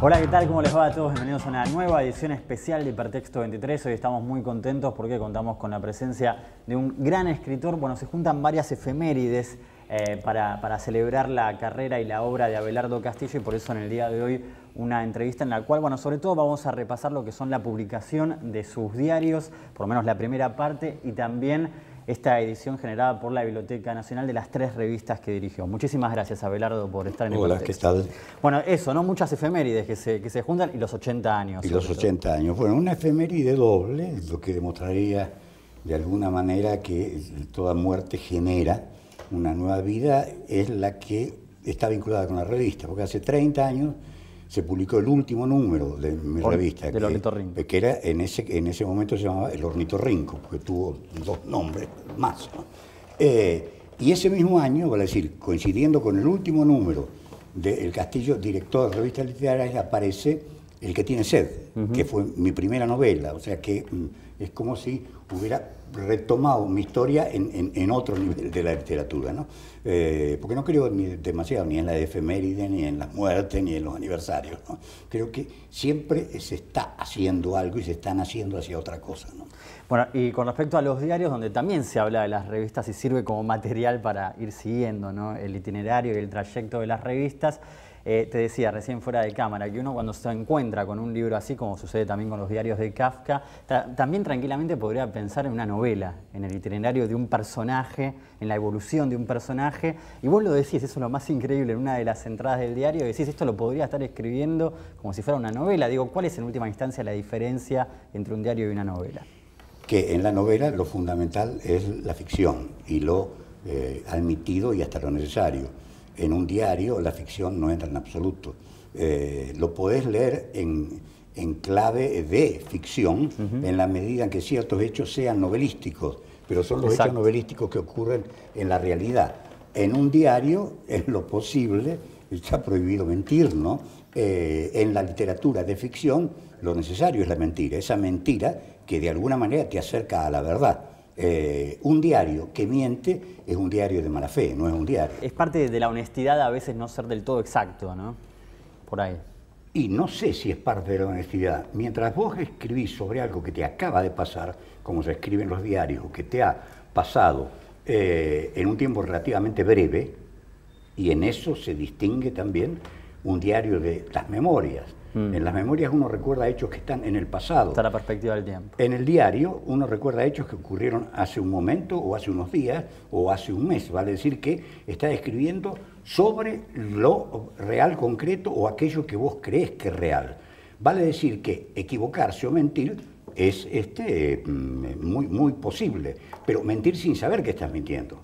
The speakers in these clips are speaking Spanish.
Hola, ¿qué tal? ¿Cómo les va a todos? Bienvenidos a una nueva edición especial de Hipertexto 23. Hoy estamos muy contentos porque contamos con la presencia de un gran escritor. Bueno, se juntan varias efemérides para celebrar la carrera y la obra de Abelardo Castillo, y por eso en el día de hoy una entrevista en la cual, bueno, sobre todo vamos a repasar lo que son la publicación de sus diarios, por lo menos la primera parte, y también esta edición generada por la Biblioteca Nacional de las 3 revistas que dirigió. Muchísimas gracias, Abelardo, por estar en el Hola, ¿qué tal? Bueno, eso, ¿no? Muchas efemérides que se juntan, y los 80 años. Y los 80 años. Bueno, una efeméride doble, lo que demostraría de alguna manera que toda muerte genera una nueva vida, es la que está vinculada con la revista, porque hace 30 años se publicó el último número de mi revista, del Ornitorrinco, que era en ese momento se llamaba El Ornitorrinco, porque tuvo 2 nombres más, ¿no? Y ese mismo año, vale decir, coincidiendo con el último número de El Castillo, director de revistas literarias, aparece El que tiene sed, que fue mi primera novela, o sea que es como si hubiera retomado mi historia en otro nivel de la literatura, ¿no? Porque no creo demasiado ni en la efeméride, ni en las muertes, ni en los aniversarios, ¿no? Creo que siempre se está haciendo algo y se están haciendo hacia otra cosa, ¿no? Bueno, y con respecto a los diarios, donde también se habla de las revistas y sirve como material para ir siguiendo, ¿no?, el itinerario y el trayecto de las revistas, te decía recién fuera de cámara que uno cuando se encuentra con un libro así, como sucede también con los diarios de Kafka, también tranquilamente podría pensar en una novela, en el itinerario de un personaje, en la evolución de un personaje, y vos lo decís, eso es lo más increíble, en una de las entradas del diario decís, esto lo podría estar escribiendo como si fuera una novela. Digo, ¿cuál es en última instancia la diferencia entre un diario y una novela? Que en la novela lo fundamental es la ficción y lo admitido y hasta lo necesario. En un diario la ficción no entra en absoluto. Lo podés leer en clave de ficción, en la medida en que ciertos hechos sean novelísticos, pero son los hechos novelísticos que ocurren en la realidad. En un diario, en lo posible, está prohibido mentir, ¿no? En la literatura de ficción, lo necesario es la mentira, esa mentira que de alguna manera te acerca a la verdad. Un diario que miente es un diario de mala fe, no es un diario. Es parte de la honestidad a veces no ser del todo exacto, ¿no? Por ahí. Y no sé si es parte de la honestidad. Mientras vos escribís sobre algo que te acaba de pasar, como se escribe en los diarios, o que te ha pasado en un tiempo relativamente breve, y en eso se distingue también un diario de las memorias. En las memorias uno recuerda hechos que están en el pasado. Está la perspectiva del tiempo. En el diario uno recuerda hechos que ocurrieron hace un momento, o hace unos días, o hace un mes. Vale decir que está escribiendo sobre lo real concreto o aquello que vos creés que es real. Vale decir que equivocarse o mentir es muy posible, pero mentir sin saber que estás mintiendo.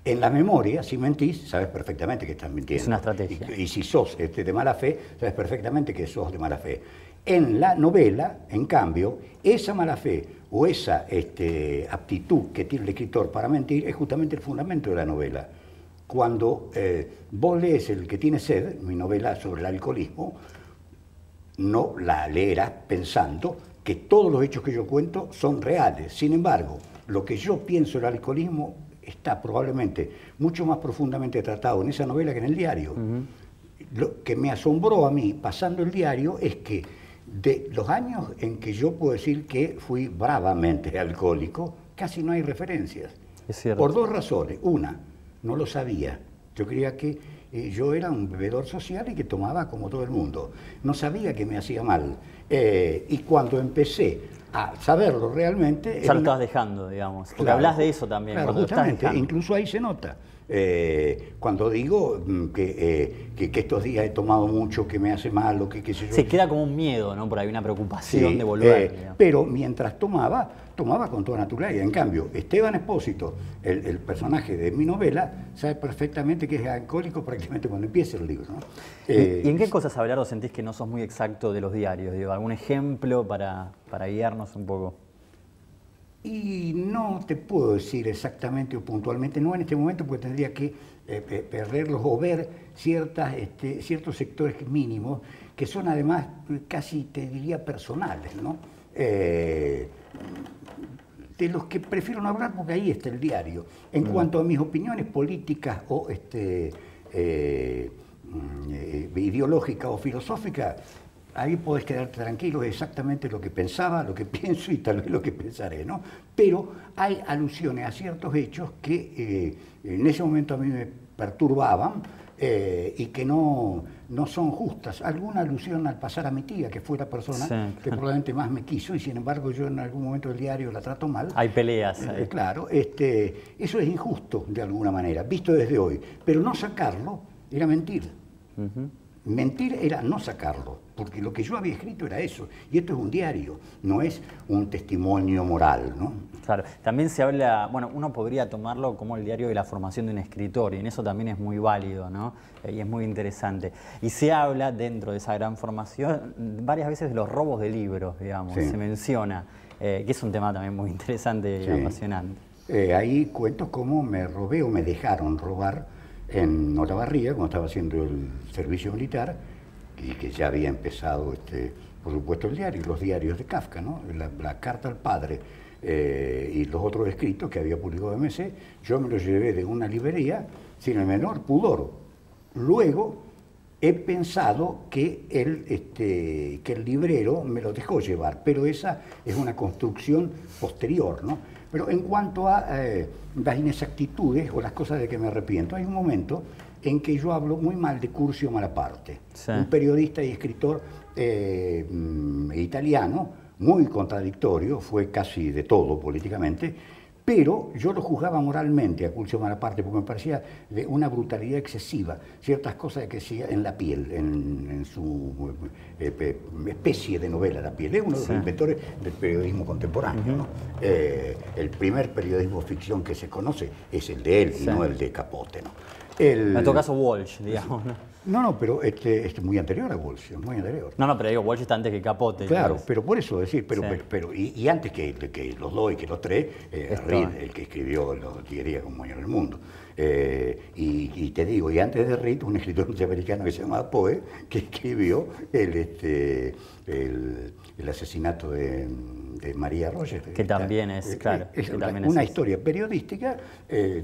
En la memoria, si mentís, sabes perfectamente que estás mintiendo. Es una estrategia. Y si sos de mala fe, sabes perfectamente que sos de mala fe. En la novela, en cambio, esa mala fe o esa aptitud que tiene el escritor para mentir es justamente el fundamento de la novela. Cuando vos lees El que tiene sed, mi novela sobre el alcoholismo, no la leerás pensando que todos los hechos que yo cuento son reales. Sin embargo, lo que yo pienso del alcoholismo está probablemente mucho más profundamente tratado en esa novela que en el diario. Lo que me asombró a mí pasando el diario es que de los años en que yo puedo decir que fui bravamente alcohólico, casi no hay referencias. Es cierto. Por 2 razones. Una, no lo sabía. Yo creía que yo era un bebedor social y que tomaba como todo el mundo. No sabía que me hacía mal. Y cuando empecé a saberlo realmente... Ya lo estabas dejando, digamos. Porque hablas de eso también. Claro, justamente, incluso ahí se nota. Cuando digo que estos días he tomado mucho, que me hace mal, o que qué sé yo. Se queda como un miedo, ¿no? Por ahí una preocupación de volver. Pero mientras tomaba con toda naturalidad. En cambio, Esteban Espósito, el personaje de mi novela, sabe perfectamente que es alcohólico prácticamente cuando empieza el libro, ¿no? ¿Y en qué cosas, Abelardo, sentís que no sos muy exacto de los diarios? Digo, ¿algún ejemplo para guiarnos un poco? Y no te puedo decir exactamente o puntualmente, no en este momento, porque tendría que perderlos o ver ciertos sectores mínimos que son además casi, te diría, personales, ¿no? De los que prefiero no hablar porque ahí está el diario. En cuanto a mis opiniones políticas o ideológica o filosófica, ahí podés quedarte tranquilo, es exactamente lo que pensaba, lo que pienso y tal vez lo que pensaré, ¿no? Pero hay alusiones a ciertos hechos que en ese momento a mí me perturbaban y que no son justas. Alguna alusión al pasar a mi tía, que fue la persona que probablemente más me quiso, y sin embargo yo en algún momento del diario la trato mal. Hay peleas. Claro, eso es injusto de alguna manera, visto desde hoy, pero no sacarlo era mentir. Mentir era no sacarlo, porque lo que yo había escrito era eso, y esto es un diario, no es un testimonio moral, ¿no? Claro, también se habla, bueno, uno podría tomarlo como el diario de la formación de un escritor, y en eso también es muy válido, ¿no? Y es muy interesante. Y se habla, dentro de esa gran formación, varias veces de los robos de libros, digamos, se menciona, que es un tema también muy interesante y apasionante. Ahí cuento cómo me robé o me dejaron robar en Olavarría, cuando estaba haciendo el servicio militar, y que ya había empezado, por supuesto, el diario, los diarios de Kafka, ¿no? La carta al padre y los otros escritos que había publicado MC, yo me los llevé de una librería sin el menor pudor. Luego he pensado que el librero me lo dejó llevar, pero esa es una construcción posterior, ¿no? Pero en cuanto a las inexactitudes o las cosas de que me arrepiento, hay un momento en que yo hablo muy mal de Curcio Malaparte, un periodista y escritor italiano, muy contradictorio, fue casi de todo políticamente, pero yo lo juzgaba moralmente a Curcio Malaparte porque me parecía de una brutalidad excesiva, ciertas cosas que hacía en La Piel, en su especie de novela La Piel. Es uno de los inventores del periodismo contemporáneo, ¿no? El primer periodismo ficción que se conoce es el de él y no el de Capote, ¿no? En todo caso Walsh, digamos, ¿no? No, pero es muy anterior a Walsh, muy anterior. No, pero digo, Walsh está antes que Capote. Claro, pero por eso decir, y antes que los dos y que los tres, Reed, el que escribió Los Tiguerías como en el mundo. Y te digo, y antes de Reed, un escritor norteamericano que se llamaba Poe, que escribió el asesinato de María Rogers. Que también es, claro. Es una historia periodística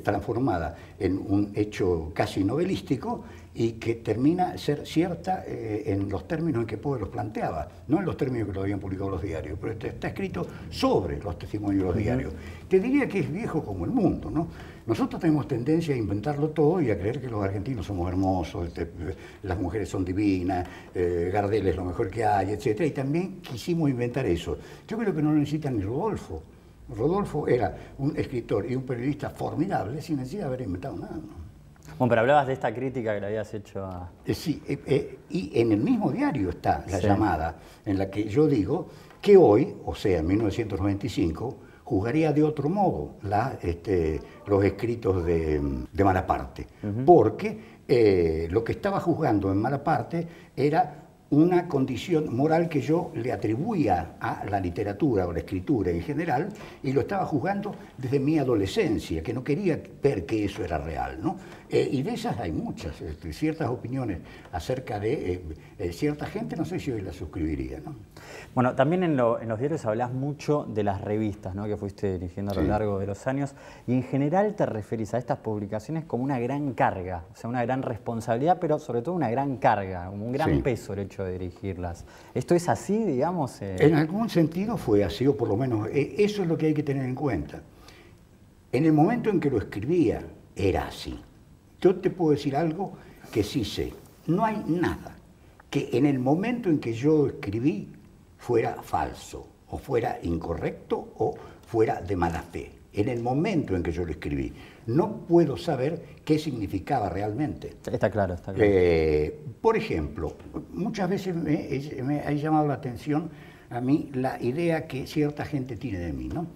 transformada en un hecho casi novelístico y que termina ser cierta en los términos en que Poe los planteaba, no en los términos que lo habían publicado los diarios, pero está escrito sobre los testimonios de los diarios. Te diría que es viejo como el mundo, ¿no? Nosotros tenemos tendencia a inventarlo todo y a creer que los argentinos somos hermosos, las mujeres son divinas, Gardel es lo mejor que hay, etc. Y también quisimos inventar eso. Yo creo que no lo necesita ni Rodolfo. Rodolfo era un escritor y un periodista formidable sin necesidad de haber inventado nada, ¿no? Bueno, pero hablabas de esta crítica que le habías hecho a... Sí, y en el mismo diario está la llamada en la que yo digo que hoy, o sea, en 1995, juzgaría de otro modo los escritos de Malaparte, porque lo que estaba juzgando en Malaparte era una condición moral que yo le atribuía a la literatura o la escritura en general, y lo estaba juzgando desde mi adolescencia, que no quería ver que eso era real, ¿no? Y de esas hay muchas, ciertas opiniones acerca de cierta gente, no sé si hoy las suscribiría, ¿no? Bueno, también en los diarios hablas mucho de las revistas, ¿no?, que fuiste dirigiendo a lo largo de los años, y en general te referís a estas publicaciones como una gran carga, o sea, una gran responsabilidad, pero sobre todo una gran carga, como un gran peso el hecho de dirigirlas. ¿Esto es así, digamos? En algún sentido fue así, o por lo menos eso es lo que hay que tener en cuenta. En el momento en que lo escribía, era así. Yo te puedo decir algo que sí sé. No hay nada que en el momento en que yo escribí fuera falso, o fuera incorrecto, o fuera de mala fe. En el momento en que yo lo escribí. No puedo saber qué significaba realmente. Está claro, está claro. Por ejemplo, muchas veces me ha llamado la atención a mí la idea que cierta gente tiene de mí, ¿no?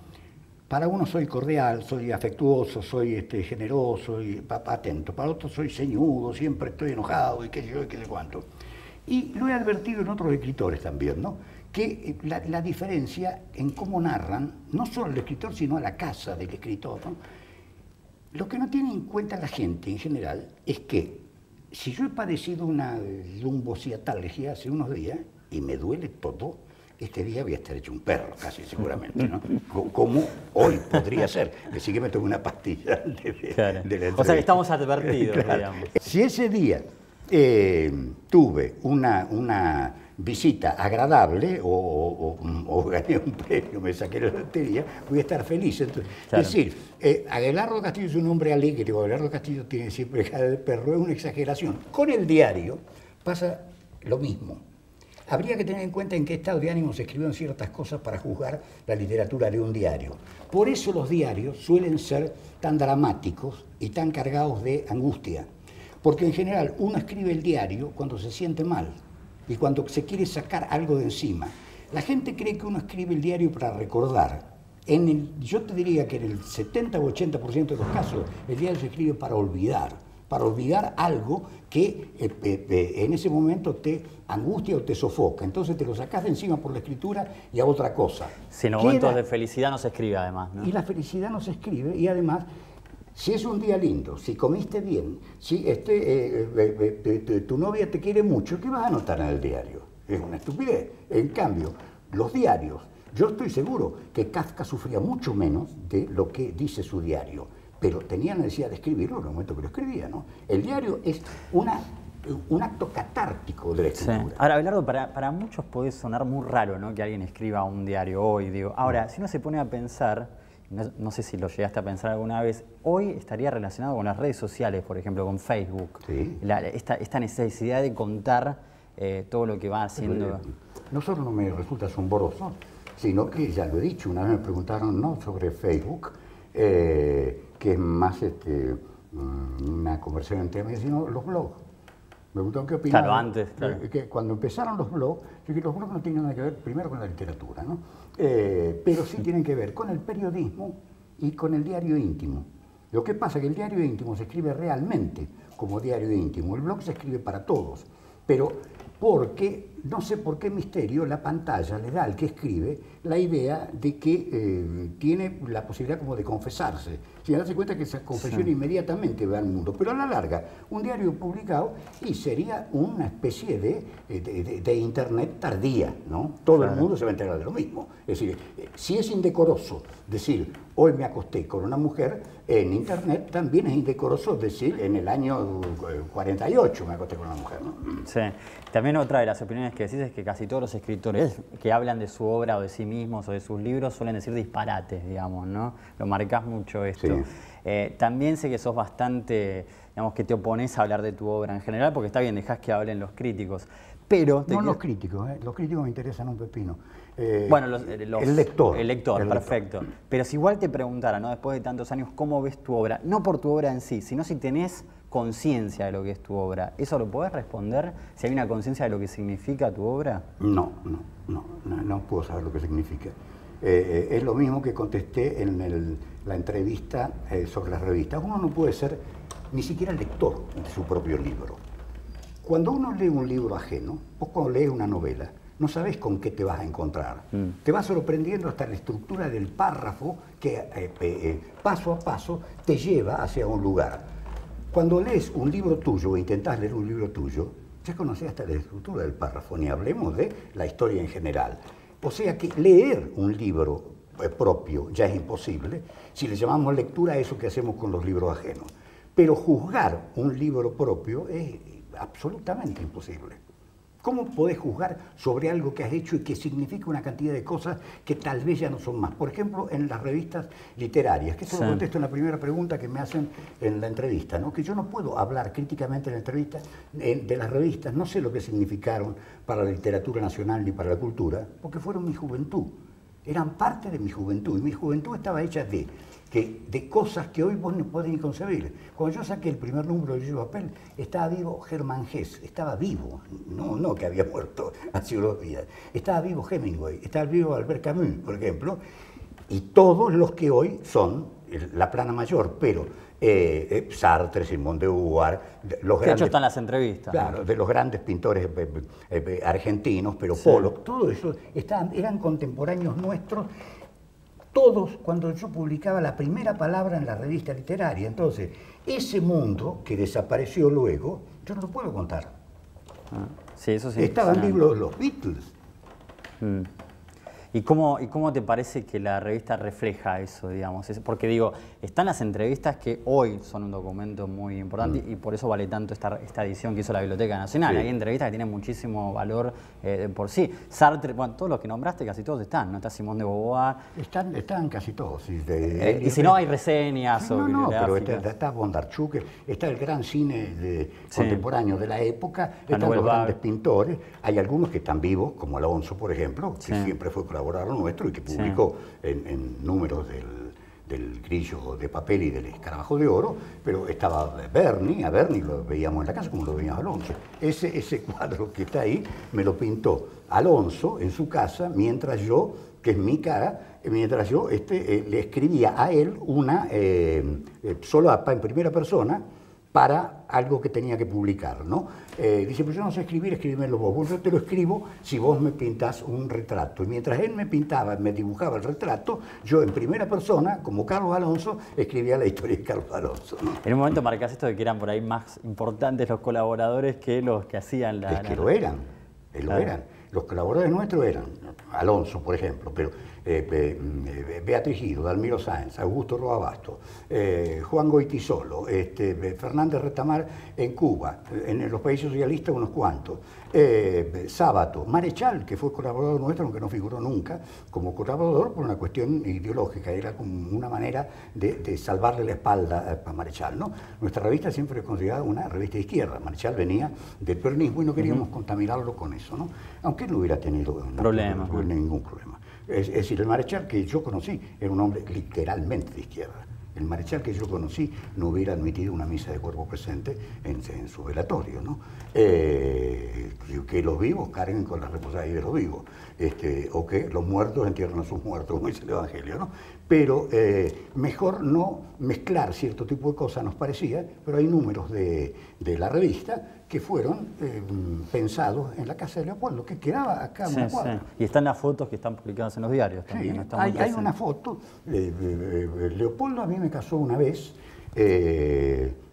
Para uno soy cordial, soy afectuoso, soy generoso y atento. Para otros soy ceñudo, siempre estoy enojado y qué sé yo y qué sé cuánto. Y lo he advertido en otros escritores también, ¿no? Que la diferencia en cómo narran, no solo el escritor, sino a la casa del escritor, ¿no? Lo que no tiene en cuenta la gente en general es que si yo he padecido una lumbociatalgia hace unos días y me duele todo, este día voy a estar hecho un perro, casi seguramente, ¿no? Como hoy podría ser, que sí que me tomé una pastilla de la o sea que estamos advertidos, claro. digamos. Si ese día tuve una visita agradable o gané un premio, me saqué la lotería, voy a estar feliz. Entonces, claro. Es decir, Abelardo Castillo es un hombre alegre, o Abelardo Castillo tiene siempre cara de perro, es una exageración. Con el diario pasa lo mismo. Habría que tener en cuenta en qué estado de ánimo se escribieron ciertas cosas para juzgar la literatura de un diario. Por eso los diarios suelen ser tan dramáticos y tan cargados de angustia. Porque en general uno escribe el diario cuando se siente mal y cuando se quiere sacar algo de encima. La gente cree que uno escribe el diario para recordar. Yo te diría que en el 70 o 80% de los casos el diario se escribe para olvidar algo que en ese momento te angustia o te sofoca. Entonces te lo sacás de encima por la escritura y a otra cosa. Si en momentos de felicidad no se escribe además, ¿no? Y la felicidad no se escribe y además, si es un día lindo, si comiste bien, si tu novia te quiere mucho, ¿qué vas a anotar en el diario? Es una estupidez. En cambio, los diarios, yo estoy seguro que Kafka sufría mucho menos de lo que dice su diario, pero tenía necesidad de escribirlo en el momento que lo escribía, ¿no? El diario es un acto catártico de la escritura. Sí. Ahora, Abelardo, para muchos puede sonar muy raro, ¿no?, que alguien escriba un diario hoy, digo. Ahora, si uno se pone a pensar, no sé si lo llegaste a pensar alguna vez, hoy estaría relacionado con las redes sociales, por ejemplo, con Facebook. Sí. Esta necesidad de contar todo lo que va haciendo. No solo no me resulta asombroso, sino que, ya lo he dicho, una vez me preguntaron, no sobre Facebook, que es más una conversación entre mí, sino los blogs. Me preguntaron qué opinaban. Claro, antes. Claro. Que cuando empezaron los blogs, yo dije que los blogs no tienen nada que ver primero con la literatura, ¿no? Pero sí tienen que ver con el periodismo y con el diario íntimo. Lo que pasa es que el diario íntimo se escribe realmente como diario íntimo, el blog se escribe para todos, pero porque, no sé por qué misterio, la pantalla le da al que escribe la idea de que tiene la posibilidad como de confesarse. Si darse cuenta que esa confesión inmediatamente va al mundo, pero a la larga, un diario publicado y sería una especie de internet tardía, ¿no? Todo el mundo se va a enterar de lo mismo. Es decir, si es indecoroso decir, hoy me acosté con una mujer, en internet también es indecoroso decir, en el año 48 me acosté con una mujer, ¿no? Sí. También otra de las opiniones que decís es que casi todos los escritores que hablan de su obra o de sí mismos o de sus libros suelen decir disparates, digamos, ¿no? Lo marcás mucho esto. Sí. También sé que sos bastante, digamos, que te opones a hablar de tu obra en general, porque está bien, dejás que hablen los críticos. Pero no los críticos, los críticos me interesan un pepino. Bueno, el lector. El lector, perfecto. Lector. Pero si igual te preguntara, ¿no?, después de tantos años, ¿cómo ves tu obra? No por tu obra en sí, sino si tenés conciencia de lo que es tu obra. ¿Eso lo podés responder? ¿Si hay una conciencia de lo que significa tu obra? No puedo saber lo que significa. Es lo mismo que contesté en la entrevista sobre las revistas. Uno no puede ser ni siquiera lector de su propio libro. Cuando uno lee un libro ajeno, vos cuando lees una novela, no sabés con qué te vas a encontrar. Te va sorprendiendo hasta la estructura del párrafo que paso a paso te lleva hacia un lugar. Cuando lees un libro tuyo o intentás leer un libro tuyo, ya conocés hasta la estructura del párrafo, ni hablemos de la historia en general. O sea que leer un libro propio ya es imposible si le llamamos lectura a eso que hacemos con los libros ajenos. Pero juzgar un libro propio es absolutamente imposible. ¿Cómo podés juzgar sobre algo que has hecho y que significa una cantidad de cosas que tal vez ya no son más? Por ejemplo, en las revistas literarias, que eso lo contesto en la primera pregunta que me hacen en la entrevista, ¿no? Que yo no puedo hablar críticamente en la entrevista de las revistas, no sé lo que significaron para la literatura nacional ni para la cultura, porque fueron mi juventud, eran parte de mi juventud, y mi juventud estaba hecha de cosas que hoy vos no podés ni concebir. Cuando yo saqué el primer número de Gilles Papel, estaba vivo Germán Hesse, estaba vivo, no que había muerto hace unos días, estaba vivo Hemingway, estaba vivo Albert Camus, por ejemplo, y todos los que hoy son la plana mayor, pero Sartre, Simón de Beauvoir, los grandes... De hecho están las entrevistas. Claro, de los grandes pintores argentinos, pero Pollock, todo eso eran contemporáneos nuestros. Todos, cuando yo publicaba la primera palabra en la revista literaria. Entonces, ese mundo que desapareció luego, yo no lo puedo contar. Sí, eso sí. Estaban vivos los Beatles. ¿Y cómo te parece que la revista refleja eso, digamos? Porque digo, están las entrevistas que hoy son un documento muy importante y por eso vale tanto esta edición que hizo la Biblioteca Nacional. Sí. Hay entrevistas que tienen muchísimo valor por sí. Sartre, bueno, todos los que nombraste, casi todos están, ¿no? Está Simón de Beauvoir. Están casi todos. Sí, y si no, hay reseñas o bibliográficas. Pero está Bondarchuk, está el gran cine contemporáneo de la época, están los grandes pintores. Hay algunos que están vivos, como Alonso, por ejemplo, que siempre fue colaborador nuestro y que publicó en números del Grillo de Papel y del Escarabajo de Oro, pero estaba Berni, a Berni lo veíamos en la casa como lo veíamos a Alonso. Ese cuadro que está ahí me lo pintó Alonso en su casa, mientras yo, que es mi cara, mientras yo le escribía a él una, solo en primera persona, para algo que tenía que publicar, ¿no? Dice, pues yo no sé escribir, escríbemelo vos. Pues yo te lo escribo si vos me pintás un retrato. Y mientras él me pintaba, me dibujaba el retrato, yo en primera persona, como Carlos Alonso, escribía la historia de Carlos Alonso, ¿no? En un momento marcás esto de que eran por ahí más importantes los colaboradores que los que hacían la... Es que lo eran, lo eran. Los colaboradores nuestros eran Alonso, por ejemplo, pero Beatriz Guido, Dalmiro Sáenz, Augusto Roabasto, Juan Goitisolo, Fernández Retamar en Cuba, en los países socialistas unos cuantos, Sábato, Marechal, que fue colaborador nuestro, aunque no figuró nunca como colaborador por una cuestión ideológica, era como una manera de salvarle la espalda a Marechal, ¿no? Nuestra revista siempre es considerada una revista de izquierda. Marechal venía del peronismo y no queríamos contaminarlo con eso, ¿no? Aunque él no hubiera tenido ningún problema. Es decir, el Marechal que yo conocí era un hombre literalmente de izquierda. El Marechal que yo conocí no hubiera admitido una misa de cuerpo presente en su velatorio, ¿no? Que los vivos carguen con la responsabilidad de los vivos, o que los muertos entierren a sus muertos, como dice el Evangelio, ¿no? Pero mejor no mezclar cierto tipo de cosas, nos parecía, pero hay números de la revista que fueron pensados en la casa de Leopoldo, que quedaba acá en una cuadra. Y están las fotos que están publicadas en los diarios también. Sí, hay una foto. Leopoldo a mí me casó una vez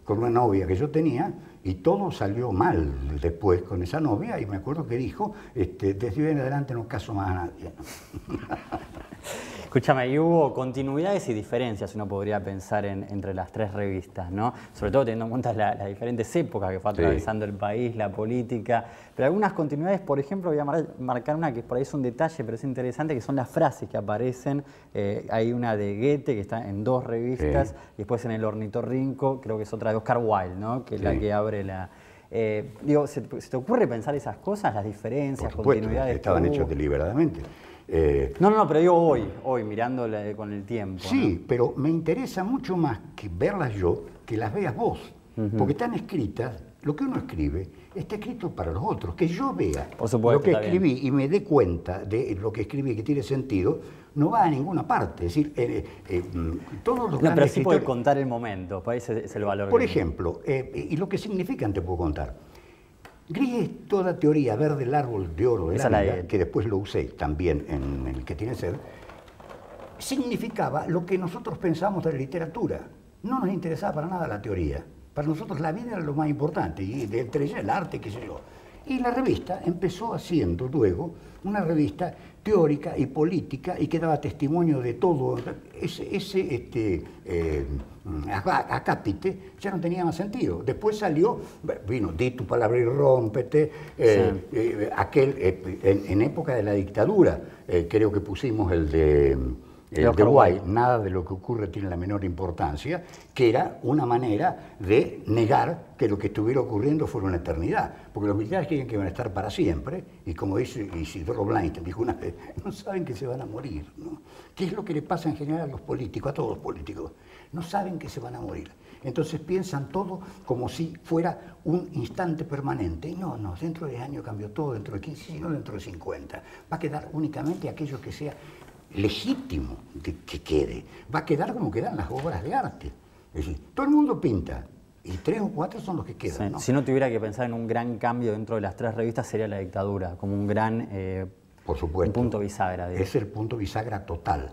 con una novia que yo tenía y todo salió mal después con esa novia y me acuerdo que dijo, desde hoy en adelante no caso más a nadie. Escúchame, y hubo continuidades y diferencias, uno podría pensar entre las tres revistas, ¿no? Sobre todo teniendo en cuenta las diferentes épocas que fue atravesando el país, la política, pero algunas continuidades, por ejemplo, voy a marcar una que por ahí es un detalle, pero es interesante, que son las frases que aparecen. Hay una de Goethe que está en 2 revistas, y después en El Ornitorrinco, creo que es otra de Oscar Wilde, ¿no? Que es la que abre la... digo, ¿se te ocurre pensar esas cosas, las diferencias, por supuesto, continuidades? Estaban hechas deliberadamente. No, pero digo hoy mirándola con el tiempo. Sí, ¿no? pero me interesa mucho más que verlas yo, que las veas vos. Porque están escritas, lo que uno escribe, está escrito para los otros. Que yo vea lo que escribí y me dé cuenta de lo que escribí que tiene sentido, no va a ninguna parte. Es decir, todos los pero sí puede contar el momento, por ahí es el valor. Por ejemplo, y lo que significan te puedo contar. Gris, toda teoría verde del árbol de oro de la vida, que después lo usé también en el que tiene sed, significaba lo que nosotros pensamos de la literatura. No nos interesaba para nada la teoría. Para nosotros la vida era lo más importante, y entre ellas el arte, qué sé yo. Y la revista empezó haciendo luego una revista teórica y política y que daba testimonio de todo. Acápite ya no tenía más sentido. Después salió, vino Di tu palabra y rómpete, en época de la dictadura, creo que pusimos el de Wilde, nada de lo que ocurre tiene la menor importancia, que era una manera de negar que lo que estuviera ocurriendo fuera una eternidad. Porque los militares creen que van a estar para siempre, y como dice Isidoro Blainstein, dijo una vez, no saben que se van a morir, ¿no? ¿Qué es lo que le pasa en general a los políticos, a todos los políticos? No saben que se van a morir. Entonces piensan todo como si fuera un instante permanente. Y no, dentro de 10 años cambió todo, dentro de 15, sino dentro de 50. Va a quedar únicamente aquello que sea legítimo que quede. Va a quedar como quedan las obras de arte. Es decir, todo el mundo pinta, y 3 o 4 son los que quedan. ¿No? Si no tuviera que pensar en un gran cambio dentro de las 3 revistas, sería la dictadura, como un gran por supuesto, punto bisagra. Es el punto bisagra total.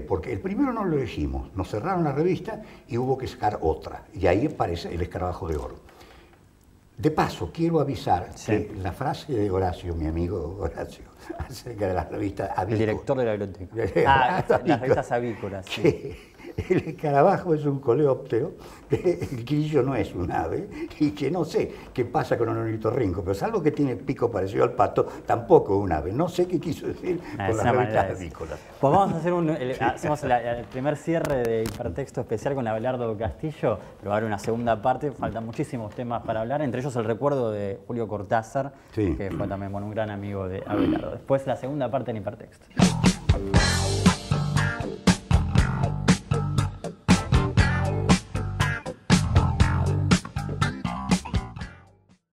Porque el primero no lo elegimos, nos cerraron la revista y hubo que sacar otra, y ahí aparece El Escarabajo de Oro. De paso, quiero avisar Sí. que la frase de Horacio, mi amigo Horacio, acerca de las revistas El avícolas. director de la biblioteca. Las revistas avícolas, sí. Que el escarabajo es un coleóptero, que el grillo no es un ave, y que no sé qué pasa con el ornitorrinco, pero salvo que tiene pico parecido al pato, tampoco es un ave. No sé qué quiso decir con Es las una manera revistas de decir. avícolas. Pues vamos a hacer hacemos el primer cierre de hipertexto especial con Abelardo Castillo, pero ahora una segunda parte, faltan muchísimos temas para hablar, entre ellos el recuerdo de Julio Cortázar, Sí. que fue también un gran amigo de Abelardo. Después la segunda parte en hipertexto.